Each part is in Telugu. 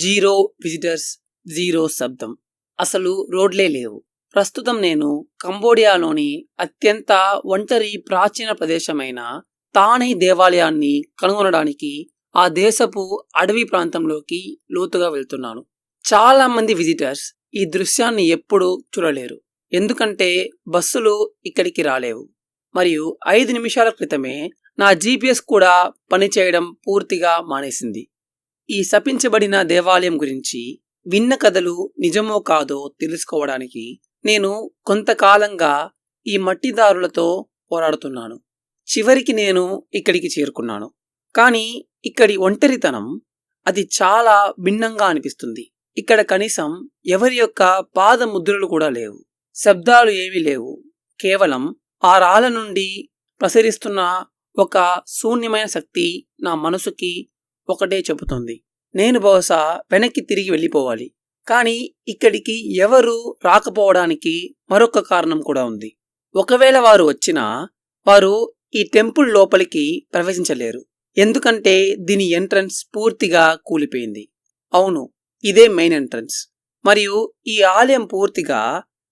జీరో విజిటర్స్, జీరో శబ్దం. అసలు రోడ్లే లేవు. ప్రస్తుతం నేను కంబోడియాలోని అత్యంత ఒంటరి ప్రాచీన ప్రదేశమైన తానై దేవాలయాన్ని కనుగొనడానికి ఆ దేశపు అడవి ప్రాంతంలోకి లోతుగా వెళ్తున్నాను. చాలా మంది విజిటర్స్ ఈ దృశ్యాన్ని ఎప్పుడూ చూడలేరు, ఎందుకంటే బస్సులు ఇక్కడికి రాలేవు. మరియు 5 నిమిషాల క్రితమే నా GPS కూడా పనిచేయడం పూర్తిగా మానేసింది. ఈ శపించబడిన దేవాలయం గురించి విన్న కథలు నిజమో కాదో తెలుసుకోవడానికి నేను కొంతకాలంగా ఈ మట్టిదారులతో పోరాడుతున్నాను. చివరికి నేను ఇక్కడికి చేరుకున్నాను. కానీ ఇక్కడి ఒంటరితనం అది చాలా భిన్నంగా అనిపిస్తుంది. ఇక్కడ కనీసం ఎవరి యొక్క పాదముద్రలు కూడా లేవు. శబ్దాలు ఏమీ లేవు. కేవలం ఆ రాళ్ళ నుండి ప్రసరిస్తున్న ఒక శూన్యమైన శక్తి నా మనసుకి ఒకటే చెబుతుంది, నేను బహుశా వెనక్కి తిరిగి వెళ్ళిపోవాలి. కానీ ఇక్కడికి ఎవరు రాకపోవడానికి మరొక కారణం కూడా ఉంది. ఒకవేళ వారు వచ్చినా వారు ఈ టెంపుల్ లోపలికి ప్రవేశించలేరు, ఎందుకంటే దీని ఎంట్రన్స్ పూర్తిగా కూలిపోయింది. అవును, ఇదే మెయిన్ ఎంట్రన్స్. మరియు ఈ ఆలయం పూర్తిగా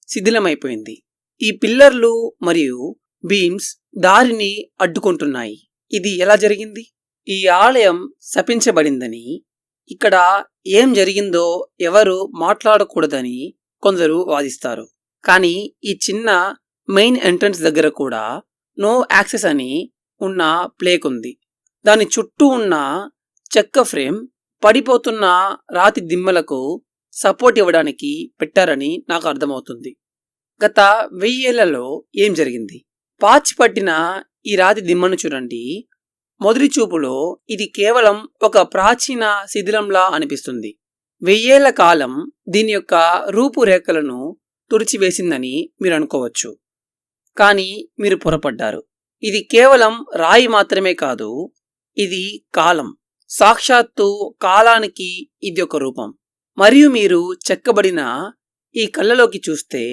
శిథిలమైపోయింది. ఈ పిల్లర్లు మరియు బీమ్స్ దారిని అడ్డుకుంటున్నాయి. ఇది ఎలా జరిగింది? ఈ ఆలయం శపించబడిందని, ఇక్కడ ఏం జరిగిందో ఎవరు మాట్లాడకూడదని కొందరు వాదిస్తారు. కానీ ఈ చిన్న మెయిన్ ఎంట్రన్స్ దగ్గర కూడా నో యాక్సెస్ అని ఉన్న ప్లేక్ ఉంది. దాని చుట్టూ ఉన్న చెక్క ఫ్రేమ్ పడిపోతున్న రాతి దిమ్మలకు సపోర్ట్ ఇవ్వడానికి పెట్టారని నాకు అర్థమవుతుంది. గత 1000 ఏళ్లలో ఏం జరిగింది? పాచిపట్టిన ఈ రాతి దిమ్మను చూడండి. మొదటి చూపులో ఇది కేవలం ఒక ప్రాచీన శిథిలంలా అనిపిస్తుంది. 1000 ఏళ్ల కాలం దీని యొక్క రూపురేఖలను తుడిచివేసిందని మీరు అనుకోవచ్చు. కానీ మీరు పొరపడ్డారు. ఇది కేవలం రాయి మాత్రమే కాదు, ఇది కాలం. సాక్షాత్తు కాలానికి ఇది ఒక రూపం. మరియు మీరు చెక్కబడిన ఈ కళ్ళలోకి చూస్తే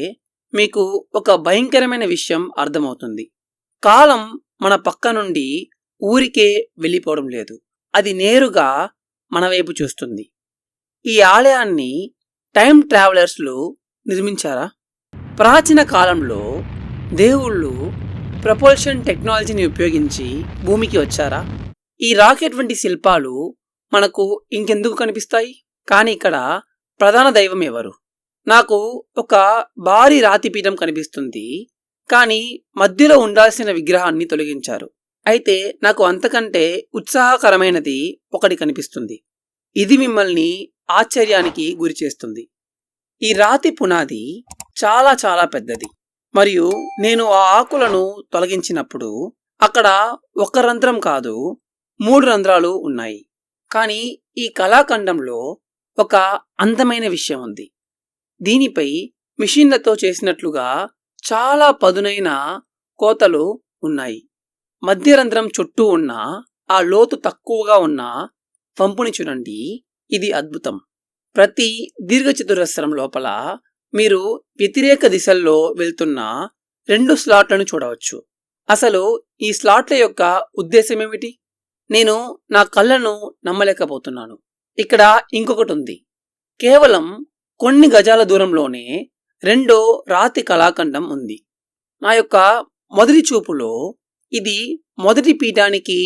మీకు ఒక భయంకరమైన విషయం అర్థమవుతుంది. కాలం మన పక్క నుండి ఊరికే వెళ్ళిపోవడం లేదు, అది నేరుగా మన వైపు చూస్తుంది. ఈ ఆలయాన్ని టైం ట్రావెలర్స్లు నిర్మించారా? ప్రాచీన కాలంలో దేవుళ్ళు ప్రపోల్షన్ టెక్నాలజీని ఉపయోగించి భూమికి వచ్చారా? ఈ రాకెట్ వంటి శిల్పాలు మనకు ఇంకెందుకు కనిపిస్తాయి? కానీ ఇక్కడ ప్రధాన దైవం ఎవరు? నాకు ఒక భారీ రాతిపీఠం కనిపిస్తుంది, కానీ మధ్యలో ఉండాల్సిన విగ్రహాన్ని తొలగించారు. అయితే నాకు అంతకంటే ఉత్సాహకరమైనది ఒకటి కనిపిస్తుంది. ఇది మిమ్మల్ని ఆశ్చర్యానికి గురి చేస్తుంది. ఈ రాతి పునాది చాలా చాలా పెద్దది. మరియు నేను ఆ ఆకులను తొలగించినప్పుడు అక్కడ ఒక రంధ్రం కాదు, 3 రంధ్రాలు ఉన్నాయి. కానీ ఈ కళాఖండంలో ఒక అందమైన విషయం ఉంది. దీనిపై మిషన్లతో చేసినట్లుగా చాలా పదునైన కోతలు ఉన్నాయి. మధ్య రంధ్రం చుట్టూ ఉన్న ఆ లోతు తక్కువగా ఉన్న వంపుని చూడండి. ఇది అద్భుతం. ప్రతి దీర్ఘచతురస్రం లోపల మీరు వ్యతిరేక దిశల్లో వెళ్తున్న 2 స్లాట్లను చూడవచ్చు. అసలు ఈ స్లాట్ల యొక్క ఉద్దేశం ఏమిటి? నేను నా కళ్ళను నమ్మలేకపోతున్నాను. ఇక్కడ ఇంకొకటి ఉంది. కేవలం కొన్ని గజాల దూరంలోనే 2 రాతి కళాఖండం ఉంది. నా యొక్క మొదటి చూపులో ఇది మొదటి పీఠానికి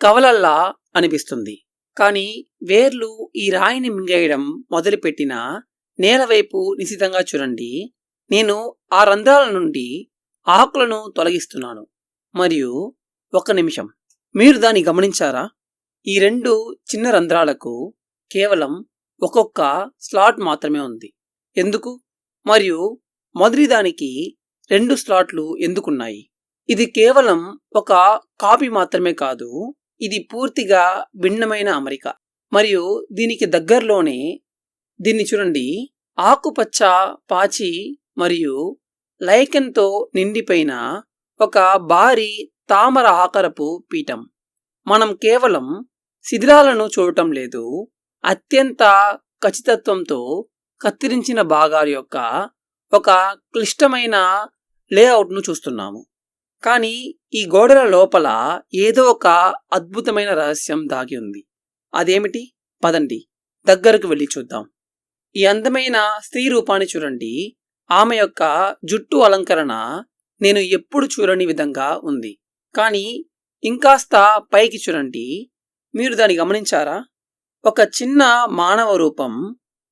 కవలల్లా అనిపిస్తుంది. కానీ వేర్లు ఈ రాయిని మింగేయడం మొదలుపెట్టిన నేల వైపు నిశితంగా చూడండి. నేను ఆ రంధ్రాల నుండి ఆకులను తొలగిస్తున్నాను. మరియు 1 నిమిషం, మీరు దాన్ని గమనించారా? ఈ 2 చిన్న రంధ్రాలకు కేవలం ఒక్కొక్క స్లాట్ మాత్రమే ఉంది. ఎందుకు? మరియు మొదటి దానికి 2 స్లాట్లు ఎందుకున్నాయి? ఇది కేవలం ఒక కాపీ మాత్రమే కాదు, ఇది పూర్తిగా భిన్నమైన అమరిక. మరియు దీనికి దగ్గరలోనే దీన్ని చూడండి. ఆకుపచ్చ పాచి మరియు లైకెన్తో నిండిపోయిన ఒక భారీ తామర ఆకారపు పీఠం. మనం కేవలం శిథిలాలను చూడటం లేదు, అత్యంత ఖచ్చితత్వంతో కత్తిరించిన భాగాల యొక్క ఒక క్లిష్టమైన లేఅవుట్ను చూస్తున్నాము. కానీ ఈ గోడల లోపల ఏదో ఒక అద్భుతమైన రహస్యం దాగి ఉంది. అదేమిటి? పదండి దగ్గరకు వెళ్ళి చూద్దాం. ఈ అందమైన స్త్రీ రూపాన్ని చూడండి. ఆమె యొక్క జుట్టు అలంకరణ నేను ఎప్పుడు చూడని విధంగా ఉంది. కానీ ఇంకాస్త పైకి చూడండి. మీరు దాన్ని గమనించారా? ఒక చిన్న మానవ రూపం,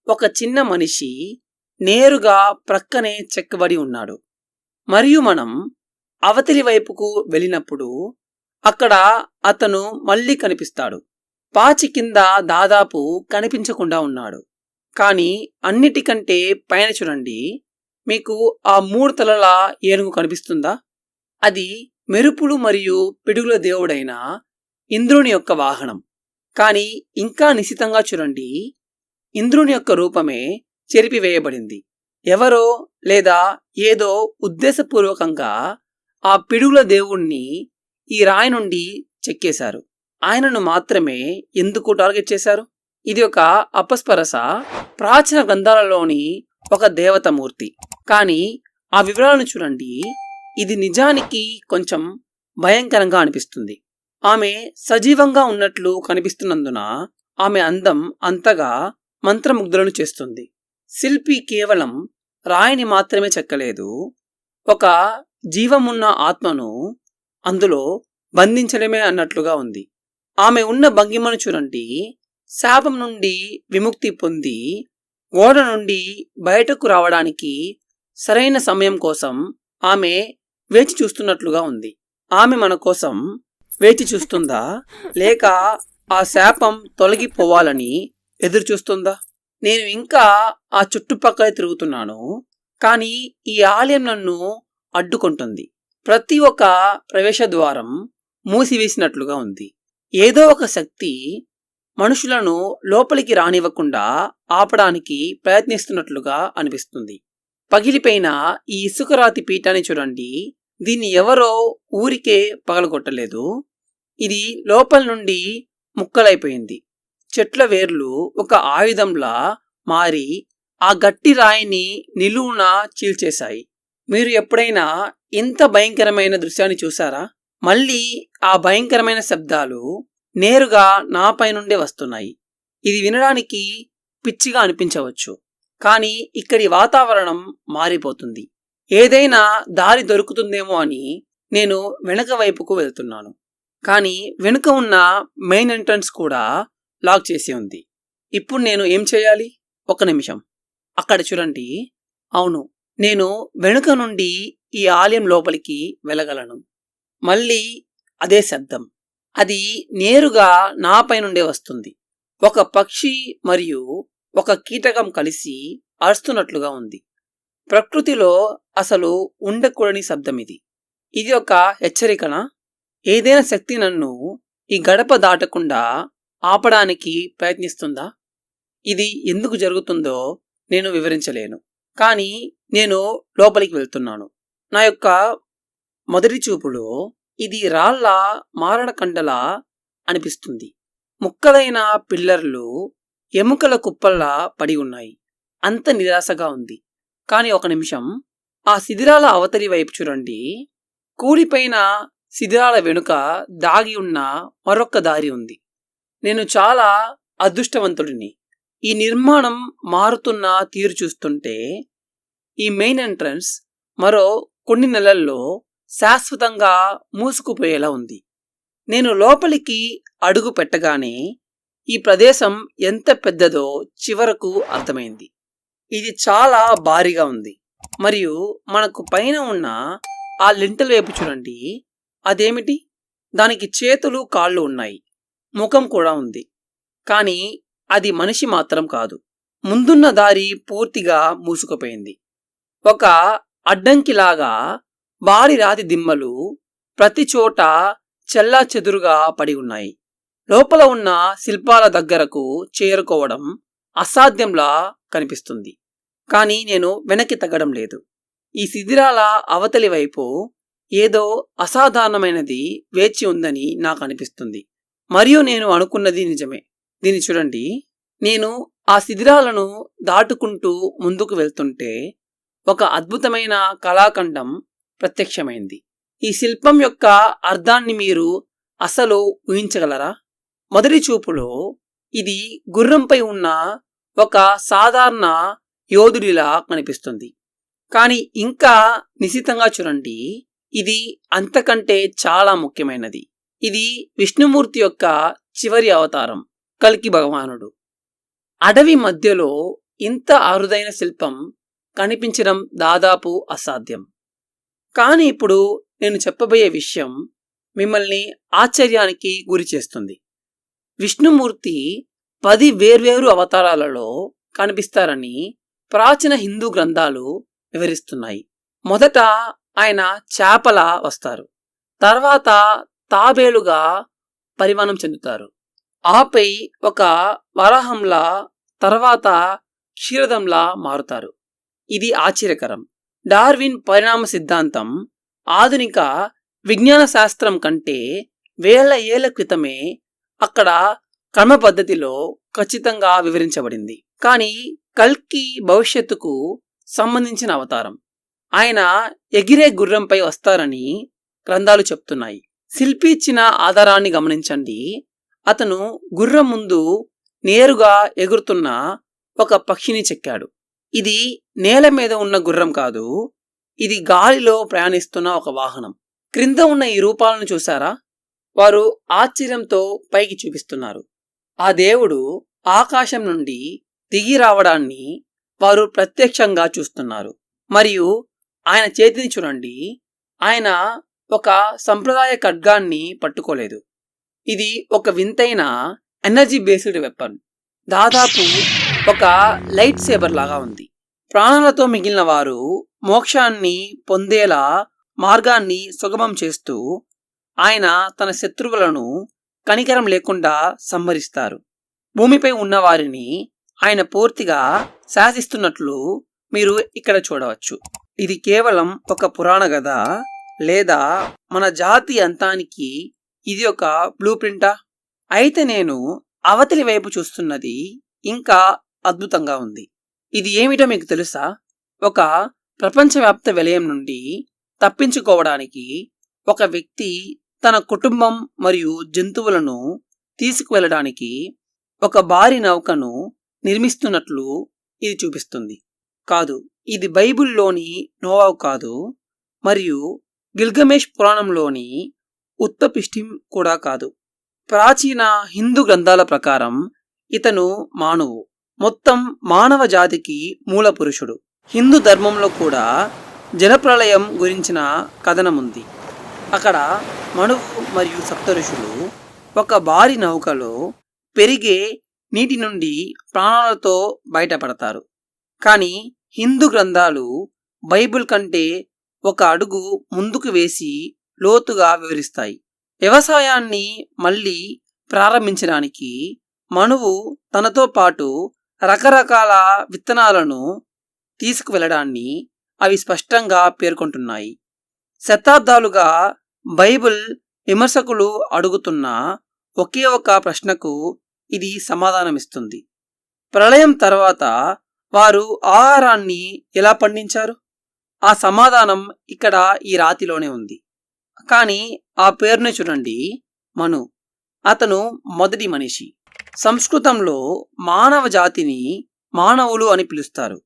ఒక చిన్న మనిషి నేరుగా ప్రక్కనే చెక్కబడి ఉన్నాడు. మరియు మనం అవతలి వైపుకు వెళ్ళినప్పుడు అక్కడ అతను మళ్ళీ కనిపిస్తాడు. పాచి కింద దాదాపు కనిపించకుండా ఉన్నాడు. కానీ అన్నిటికంటే పైన చూడండి. మీకు ఆ 3 తలల ఏనుగు కనిపిస్తుందా? అది మెరుపులు మరియు పిడుగుల దేవుడైన ఇంద్రుని యొక్క వాహనం. కానీ ఇంకా నిశితంగా చూడండి. ఇంద్రుని యొక్క రూపమే చెరిపివేయబడింది. ఎవరో లేదా ఏదో ఉద్దేశపూర్వకంగా ఆ పిడుగుల దేవుణ్ణి ఈ రాయి నుండి చెక్కేశారు. ఆయనను మాత్రమే ఎందుకు టార్గెట్ చేశారు? ఇది ఒక అపస్పరస ప్రాచీన గ్రంథాలలోని ఒక దేవతమూర్తి. కానీ ఆ వివరాలను చూడండి. ఇది నిజానికి కొంచెం భయంకరంగా అనిపిస్తుంది. ఆమె సజీవంగా ఉన్నట్లు కనిపిస్తున్నందున ఆమె అందం అంతగా మంత్రముగ్ధులను చేస్తుంది. శిల్పి కేవలం రాయిని మాత్రమే చెక్కలేదు, ఒక జీవమున్న ఆత్మను అందులో బంధించడమే అన్నట్లుగా ఉంది. ఆమె ఉన్న భంగిమను చూడండి. శాపం నుండి విముక్తి పొంది ఓడ నుండి బయటకు రావడానికి సరైన సమయం కోసం ఆమె వేచి చూస్తున్నట్లుగా ఉంది. ఆమె మన కోసం వేచి చూస్తుందా, లేక ఆ శాపం తొలగిపోవాలని ఎదురు చూస్తుందా? నేను ఇంకా ఆ చుట్టుపక్కల తిరుగుతున్నాను, కానీ ఈ ఆలయం నన్ను అడ్డుకుంటుంది. ప్రతి ఒక్క ప్రవేశ ద్వారం మూసివేసినట్లుగా ఉంది. ఏదో ఒక శక్తి మనుషులను లోపలికి రానివ్వకుండా ఆపడానికి ప్రయత్నిస్తున్నట్లుగా అనిపిస్తుంది. పగిలిపోయిన ఈ ఇసుకరాతి పీఠాన్ని చూడండి. దీన్ని ఎవరో ఊరికే పగలగొట్టలేదు. ఇది లోపల నుండి ముక్కలైపోయింది. చెట్ల వేర్లు ఒక ఆయుధంలా మారి ఆ గట్టి రాయిని నిలువున చీల్చేశాయి. మీరు ఎప్పుడైనా ఇంత భయంకరమైన దృశ్యాన్ని చూసారా? మళ్ళీ ఆ భయంకరమైన శబ్దాలు నేరుగా నాపై నుండే వస్తున్నాయి. ఇది వినడానికి పిచ్చిగా అనిపించవచ్చు, కానీ ఇక్కడి వాతావరణం మారిపోతుంది. ఏదైనా దారి దొరుకుతుందేమో అని నేను వెనక వైపుకు వెళ్తున్నాను. కానీ వెనుక ఉన్న మెయిన్ ఎంట్రన్స్ కూడా లాక్ చేసి ఉంది. ఇప్పుడు నేను ఏం చేయాలి? ఒక నిమిషం, అక్కడ చూడండి. అవును, నేను వెనుక నుండి ఈ ఆలయం లోపలికి వెళ్ళగలను. మళ్ళీ అదే శబ్దం. అది నేరుగా నాపై నుండే వస్తుంది. ఒక పక్షి మరియు ఒక కీటకం కలిసి అరుస్తున్నట్లుగా ఉంది. ప్రకృతిలో అసలు ఉండకూడని శబ్దం ఇది. ఇది ఒక హెచ్చరికనా? ఏదైనా శక్తి నన్ను ఈ గడప దాటకుండా ఆపడానికి ప్రయత్నిస్తుందా? ఇది ఎందుకు జరుగుతుందో నేను వివరించలేను, కానీ నేను లోపలికి వెళ్తున్నాను. నా యొక్క మొదటి చూపులో ఇది రాళ్ల మారణకండలా అనిపిస్తుంది. ముక్కలైన పిల్లర్లు ఎముకల కుప్పల్లా పడి ఉన్నాయి. అంత నిరాశగా ఉంది. కానీ ఒక నిమిషం, ఆ శిథిరాల అవతలి వైపు చూడండి. కూలిపోయిన శిథిరాల వెనుక దాగి ఉన్న మరొక్క దారి ఉంది. నేను చాలా అదృష్టవంతుడిని. ఈ నిర్మాణం మారుతున్న తీరు చూస్తుంటే ఈ మెయిన్ ఎంట్రన్స్ మరో కొన్ని నెలల్లో శాశ్వతంగా మూసుకుపోయేలా ఉంది. నేను లోపలికి అడుగు పెట్టగానే ఈ ప్రదేశం ఎంత పెద్దదో చివరకు అర్థమైంది. ఇది చాలా భారీగా ఉంది. మరియు మనకు పైన ఉన్న ఆ లింటల్ వైపు చూడండి. అదేమిటి? దానికి చేతులు కాళ్ళు ఉన్నాయి, ముఖం కూడా ఉంది. కానీ అది మనిషి మాత్రం కాదు. ముందున్న దారి పూర్తిగా మూసుకుపోయింది. ఒక అడ్డంకిలాగా భారీ రాతి దిమ్మలు ప్రతి చోట చెల్లా చెదురుగా పడి ఉన్నాయి. లోపల ఉన్న శిల్పాల దగ్గరకు చేరుకోవడం అసాధ్యంలా కనిపిస్తుంది. కానీ నేను వెనక్కి తగ్గడం లేదు. ఈ శిథిరాల అవతలి వైపు ఏదో అసాధారణమైనది వేచి ఉందని నాకు అనిపిస్తుంది. మరియు నేను అనుకున్నది నిజమే. దీన్ని చూడండి. నేను ఆ శిథిరాలను దాటుకుంటూ ముందుకు వెళ్తుంటే ఒక అద్భుతమైన కళాఖండం ప్రత్యక్షమైంది. ఈ శిల్పం యొక్క అర్థాన్ని మీరు అసలు ఊహించగలరా? మొదటి చూపులో ఇది గుర్రంపై ఉన్న ఒక సాధారణ యోధుడిలా కనిపిస్తుంది. కానీ ఇంకా నిశితంగా చూడండి, ఇది అంతకంటే చాలా ముఖ్యమైనది. ఇది విష్ణుమూర్తి యొక్క చివరి అవతారం, కల్కి భగవానుడు. అడవి మధ్యలో ఇంత అరుదైన శిల్పం కనిపించడం దాదాపు అసాధ్యం. కానీ ఇప్పుడు నేను చెప్పబోయే విషయం మిమ్మల్ని ఆశ్చర్యానికి గురి చేస్తుంది. విష్ణుమూర్తి 10 వేర్వేరు అవతారాలలో కనిపిస్తారని ప్రాచీన హిందూ గ్రంథాలు వివరిస్తున్నాయి. మొదట ఆయన చేపలా వస్తారు, తర్వాత తాబేలుగా పరిమాణం చెందుతారు, ఆపై ఒక వరాహంలా, తర్వాత క్షీరదంలా మారుతారు. ఇది ఆశ్చర్యకరం. డార్విన్ పరిణామ సిద్ధాంతం ఆధునిక విజ్ఞాన శాస్త్రం కంటే వేల ఏళ్ల క్రితమే అక్కడ క్రమ పద్ధతిలో ఖచ్చితంగా వివరించబడింది. కానీ కల్కి భవిష్యత్తుకు సంబంధించిన అవతారం. ఆయన ఎగిరే గుర్రంపై వస్తారని గ్రంథాలు చెప్తున్నాయి. శిల్పి ఇచ్చిన ఆధారాన్ని గమనించండి. అతను గుర్రం ముందు నేరుగా ఎగురుతున్న ఒక పక్షిని చెక్కాడు. ఇది నేల మీద ఉన్న గుర్రం కాదు, ఇది గాలిలో ప్రయాణిస్తున్న ఒక వాహనం. క్రింద ఉన్న ఈ రూపాలను చూసారా? వారు ఆశ్చర్యంతో పైకి చూపిస్తున్నారు. ఆ దేవుడు ఆకాశం నుండి దిగి రావడాన్ని వారు ప్రత్యక్షంగా చూస్తున్నారు. మరియు ఆయన చేతిని చూడండి, ఆయన ఒక సంప్రదాయ ఖడ్గాన్ని పట్టుకోలేదు. ఇది ఒక వింతైన ఎనర్జీ బేస్డ్ వెపన్, దాదాపు ఒక లైట్ సేబర్ లాగా ఉంది. ప్రాణాలతో మిగిలిన వారు మోక్షాన్ని పొందేలా మార్గాన్ని సుగమం చేస్తూ ఆయన తన శత్రువులను కనికరం లేకుండా సంహరిస్తారు. భూమిపై ఉన్న వారిని ఆయన పూర్తిగా శాసిస్తున్నట్లు మీరు ఇక్కడ చూడవచ్చు. ఇది కేవలం ఒక పురాణ కథ లేదా మన జాతి అంతానికి ఇది ఒక బ్లూ ప్రింటా? అయితే నేను అవతలి వైపు చూస్తున్నది ఇంకా అద్భుతంగా ఉంది. ఇది ఏమిటో మీకు తెలుసా? ఒక ప్రపంచవ్యాప్త విలయం నుండి తప్పించుకోవడానికి ఒక వ్యక్తి తన కుటుంబం మరియు జంతువులను తీసుకువెళ్ళడానికి ఒక భారీ నౌకను నిర్మిస్తున్నట్లు ఇది చూపిస్తుంది. కాదు, ఇది బైబిల్లోని నోవాహు కాదు, మరియు గిల్గమేష్ పురాణంలోని ఉత్పపిష్టిం కూడా కాదు. ప్రాచీన హిందూ గ్రంథాల ప్రకారం ఇతను మానవు, మొత్తం మానవ జాతికి మూల పురుషుడు. హిందూ ధర్మంలో కూడా జలప్రళయం గురించిన కథనముంది. అక్కడ మనువు మరియు సప్తఋషులు ఒక భారీ నౌకలో పెరిగే నీటి నుండి ప్రాణాలతో బయటపడతారు. కానీ హిందూ గ్రంథాలు బైబిల్ కంటే ఒక అడుగు ముందుకు వేసి లోతుగా వివరిస్తాయి. వ్యవసాయాన్ని మళ్ళీ ప్రారంభించడానికి మనువు తనతో పాటు రకరకాల విత్తనాలను తీసుకువెళ్ళడాన్ని అవి స్పష్టంగా పేర్కొంటున్నాయి. శతాబ్దాలుగా బైబిల్ విమర్శకులు అడుగుతున్న ఒకే ఒక ప్రశ్నకు ఇది సమాధానమిస్తుంది. ప్రళయం తర్వాత వారు ఆహారాన్ని ఎలా పండించారు? ఆ సమాధానం ఇక్కడ ఈ రాతిలోనే ఉంది. కానీ ఆ పేరుని చూడండి, మను. అతను మొదటి మనిషి. సంస్కృతంలో మానవ జాతిని మానవులు అని పిలుస్తారు.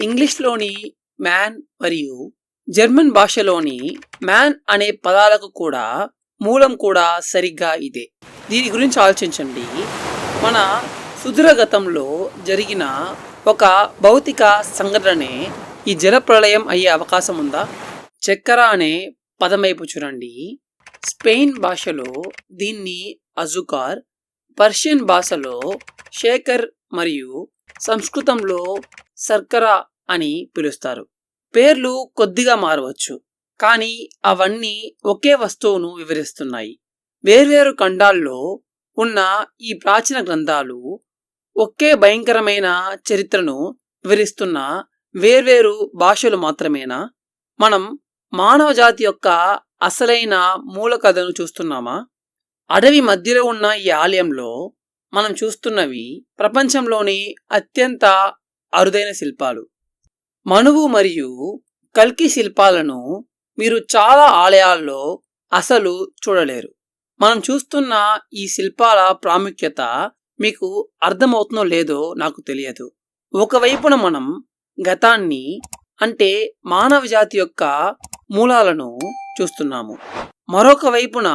ఇంగ్లీష్లోని మ్యాన్ మరియు జర్మన్ భాషలోని మ్యాన్ అనే పదాలకు కూడా మూలం కూడా సరిగ్గా ఇదే. దీని గురించి ఆలోచించండి. మన సుదూర గతంలో జరిగిన ఒక భౌతిక సంఘటనే ఈ జలప్రళయం అయ్యే అవకాశం ఉందా? చక్కెర అనే పదం వైపు చూడండి. స్పెయిన్ భాషలో దీన్ని అజుకార్, పర్షియన్ భాషలో షేకర్ మరియు సంస్కృతంలో సర్కరా అని పిలుస్తారు. పేర్లు కొద్దిగా మారవచ్చు, కానీ అవన్నీ ఒకే వస్తువును వివరిస్తున్నాయి. వేర్వేరు ఖండాల్లో ఉన్న ఈ ప్రాచీన గ్రంథాలు ఒకే భయంకరమైన చరిత్రను వివరిస్తున్న వేర్వేరు భాషలు మాత్రమేనా? మనం మానవ జాతి యొక్క అసలైన మూల కథను చూస్తున్నామా? అడవి మధ్యలో ఉన్న ఈ ఆలయంలో మనం చూస్తున్నవి ప్రపంచంలోని అత్యంత అరుదైన శిల్పాలు. మనువు మరియు కల్కి శిల్పాలను మీరు చాలా ఆలయాల్లో అసలు చూడలేరు. మనం చూస్తున్న ఈ శిల్పాల ప్రాముఖ్యత మీకు అర్థమవుతుందో లేదో నాకు తెలియదు. ఒకవైపున మనం గతాన్ని అంటే మానవ జాతి యొక్క మూలాలను చూస్తున్నాము. మరొక వైపున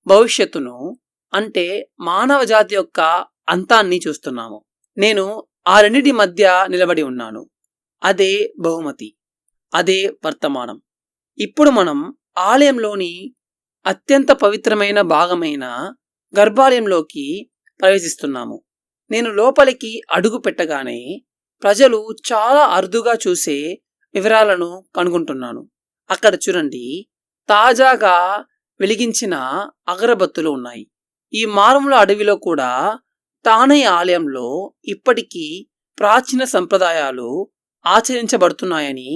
భవిష్యత్తును అంటే మానవ జాతి యొక్క అంతాన్ని చూస్తున్నాము. నేను ఆ రెండిటి మధ్య నిలబడి ఉన్నాను. అదే బహుమతి, అదే వర్తమానం. ఇప్పుడు మనం ఆలయంలోని అత్యంత పవిత్రమైన భాగమైన గర్భాలయంలోకి ప్రవేశిస్తున్నాము. నేను లోపలికి అడుగు పెట్టగానే ప్రజలు చాలా అరుదుగా చూసే వివరాలను కనుగొంటున్నాను. అక్కడ చూడండి, తాజాగా వెలిగించిన అగరబత్తులు ఉన్నాయి. ఈ మారుమూల అడవిలో కూడా తానై ఆలయంలో ఇప్పటికీ ప్రాచీన సంప్రదాయాలు ఆచరించబడుతున్నాయని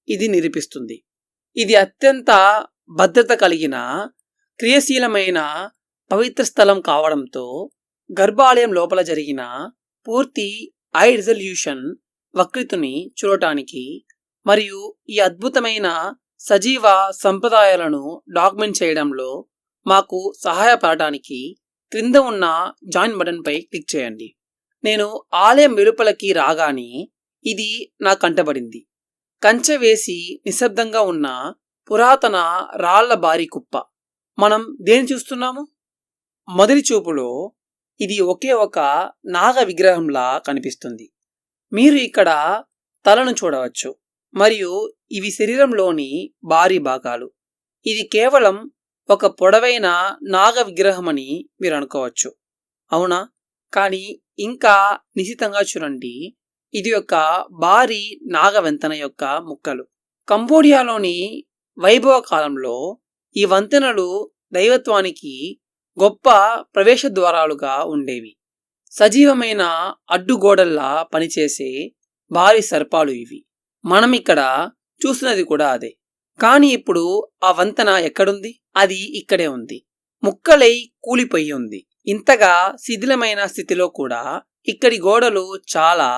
ఇది నిరూపిస్తుంది. ఇది అత్యంత భద్రత కలిగిన క్రియాశీలమైన పవిత్ర స్థలం కావడంతో గర్భాలయం లోపల జరిగిన పూర్తి ఐ రిజల్యూషన్ వక్రీతుని చూడటానికి మరియు ఈ అద్భుతమైన సజీవ సంప్రదాయాలను డాక్యుమెంట్ చేయడంలో మాకు సహాయపడటానికి క్రింద ఉన్న జాయిన్ బటన్పై క్లిక్ చేయండి. నేను ఆలయం వెలుపలకి రాగానే ఇది నా కంటబడింది. కంచె వేసి నిశ్శబ్దంగా ఉన్న పురాతన రాళ్ల బారి కుప్ప. మనం దేని చూస్తున్నాము? మొదటి చూపులో ఇది ఒకే ఒక నాగ విగ్రహంలా కనిపిస్తుంది. మీరు ఇక్కడ తలను చూడవచ్చు మరియు ఇవి శరీరంలోని భారీ భాగాలు. ఇది కేవలం ఒక పొడవైన నాగ విగ్రహమని మీరు అనుకోవచ్చు, అవునా? కానీ ఇంకా నిశితంగా చూడండి, ఇది ఒక భారీ నాగ వంతెన యొక్క ముక్కలు. కంబోడియాలోని వైభవ కాలంలో ఈ వంతెనలు దైవత్వానికి గొప్ప ప్రవేశ ద్వారాలుగా ఉండేవి. సజీవమైన అడ్డుగోడల్లా పనిచేసే భారీ సర్పాలు ఇవి. మనం ఇక్కడ చూసినది కూడా అదే. కానీ ఇప్పుడు ఆ వంతెన ఎక్కడుంది? అది ఇక్కడే ఉంది, ముక్కలై కూలిపోయి ఉంది. ఇంతగా శిథిలమైన స్థితిలో కూడా ఇక్కడి గోడలు చాలా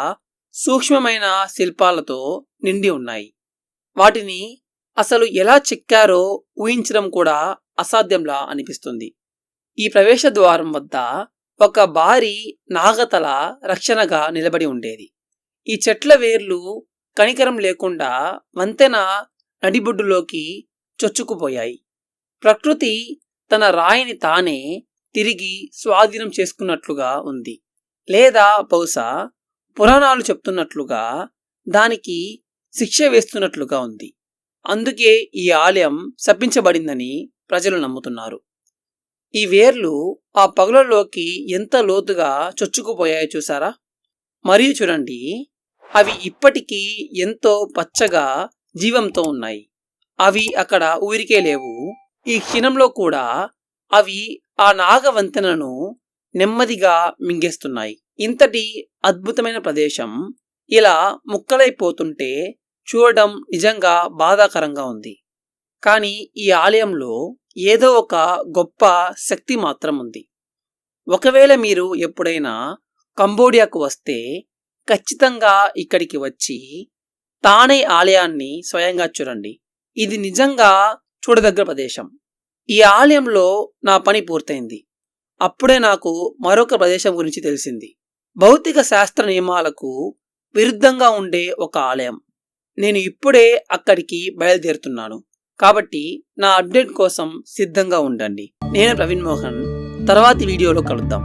సూక్ష్మమైన శిల్పాలతో నిండి ఉన్నాయి. వాటిని అసలు ఎలా చెక్కారో ఊహించడం కూడా అసాధ్యంలా అనిపిస్తుంది. ఈ ప్రవేశ ద్వారం వద్ద ఒక భారీ నాగతల రక్షణగా నిలబడి ఉండేది. ఈ చెట్ల వేర్లు కనికరం లేకుండా వంతెన నడిబొడ్డులోకి చొచ్చుకుపోయాయి. ప్రకృతి తన రాయిని తానే తిరిగి స్వాధీనం చేసుకున్నట్లుగా ఉంది. లేదా బహుశా పురాణాలు చెప్తున్నట్లుగా దానికి శిక్ష వేస్తున్నట్లుగా ఉంది. అందుకే ఈ ఆలయం శపించబడిందని ప్రజలు నమ్ముతున్నారు. ఈ వేర్లు ఆ పగులలోకి ఎంత లోతుగా చొచ్చుకుపోయాయో చూసారా? మరియు చూడండి, అవి ఇప్పటికీ ఎంతో పచ్చగా జీవంతో ఉన్నాయి. అవి అక్కడ ఊరికే లేవు. ఈ క్షణంలో కూడా అవి ఆ నాగవంతెనను నెమ్మదిగా మింగేస్తున్నాయి. ఇంతటి అద్భుతమైన ప్రదేశం ఇలా ముక్కలైపోతుంటే చూడడం నిజంగా బాధాకరంగా ఉంది. కానీ ఈ ఆలయంలో ఏదో ఒక గొప్ప శక్తి మాత్రం ఉంది. ఒకవేళ మీరు ఎప్పుడైనా కంబోడియాకు వస్తే ఖచ్చితంగా ఇక్కడికి వచ్చి తానై ఆలయాన్ని స్వయంగా చూడండి. ఇది నిజంగా చూడదగ్గ ప్రదేశం. ఈ ఆలయంలో నా పని పూర్తయింది. అప్పుడే నాకు మరొక ప్రదేశం గురించి తెలిసింది. భౌతిక శాస్త్ర నియమాలకు విరుద్ధంగా ఉండే ఒక ఆలయం. నేను ఇప్పుడే అక్కడికి బయలుదేరుతున్నాను. కాబట్టి నా అప్డేట్ కోసం సిద్ధంగా ఉండండి. నేను ప్రవీణ్ మోహన్. తర్వాతి వీడియోలో కలుద్దాం.